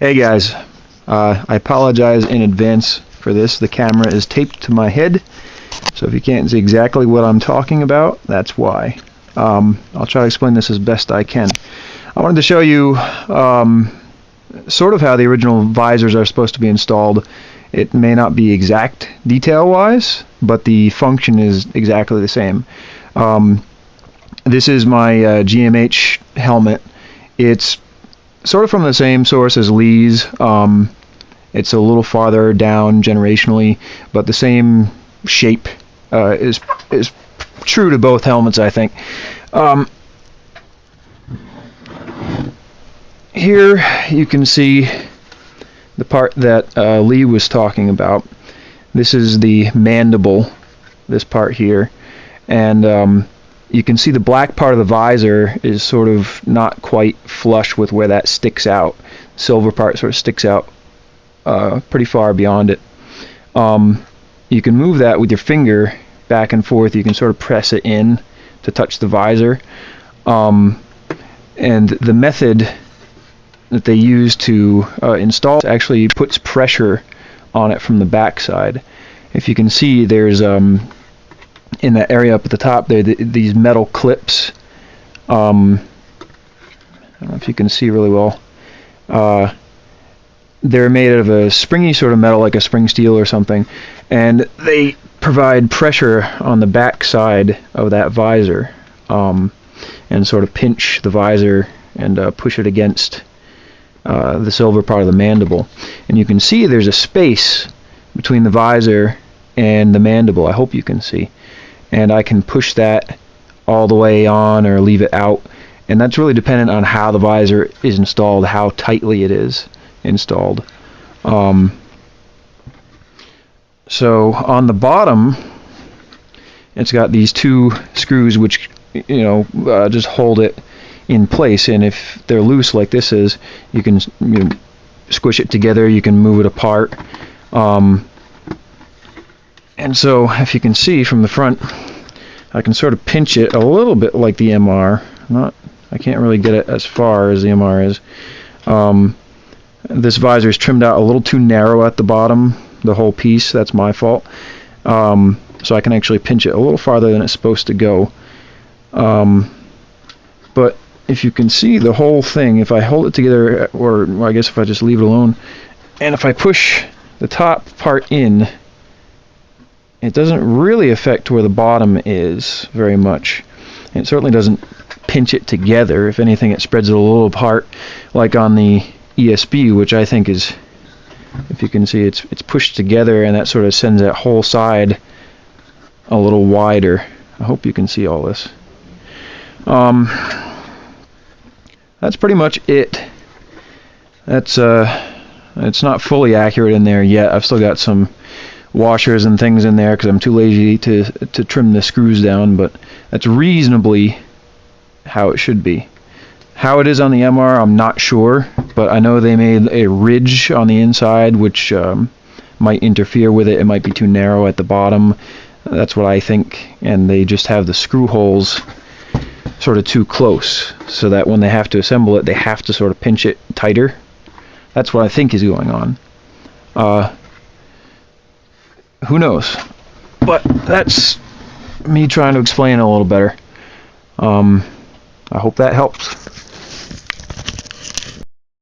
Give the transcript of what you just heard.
Hey guys, I apologize in advance for this. The camera is taped to my head, so if you can't see exactly what I'm talking about, that's why. I'll try to explain this as best I can. I wanted to show you sort of how the original visors are supposed to be installed. It may not be exact detail-wise, but the function is exactly the same. This is my GMH helmet. It's sort of from the same source as Lee's. It's a little farther down generationally, but the same shape is true to both helmets, I think. Here you can see the part that Lee was talking about. This is the mandible, this part here, and you can see the black part of the visor is sort of not quite flush with where that sticks out. The silver part sort of sticks out pretty far beyond it. You can move that with your finger back and forth. You can sort of press it in to touch the visor. And the method that they use to install actually puts pressure on it from the back side. If you can see, there's in that area up at the top there, these metal clips. I don't know if you can see really well. They're made of a springy sort of metal, like a spring steel or something, and they provide pressure on the back side of that visor, and sort of pinch the visor and push it against the silver part of the mandible. And you can see there's a space between the visor and the mandible. I hope you can see. And I can push that all the way on or leave it out, and that's really dependent on how the visor is installed, how tightly it is installed. So on the bottom, it's got these two screws which just hold it in place, and if they're loose like this is, you can squish it together, you can move it apart. And so if you can see from the front, I can sort of pinch it a little bit like the MR. I can't really get it as far as the MR is. This visor is trimmed out a little too narrow at the bottom, the whole piece. That's my fault. So I can actually pinch it a little farther than it's supposed to go. But if you can see the whole thing, if I hold it together, or I guess if I just leave it alone, and if I push the top part in, it doesn't really affect where the bottom is very much. It certainly doesn't pinch it together. If anything, it spreads it a little apart, like on the ESB, which I think is, if you can see, it's pushed together, and that sort of sends that whole side a little wider. I hope you can see all this. That's pretty much it. That's it's not fully accurate in there yet. I've still got some washers and things in there because I'm too lazy to trim the screws down, but that's reasonably how it should be. How it is on the MR, I'm not sure, but I know they made a ridge on the inside which might interfere with it. It might be too narrow at the bottom. That's what I think, and they just have the screw holes sort of too close, so that when they have to assemble it, they have to sort of pinch it tighter. That's what I think is going on. Who knows? But that's me trying to explain it a little better. I hope that helps.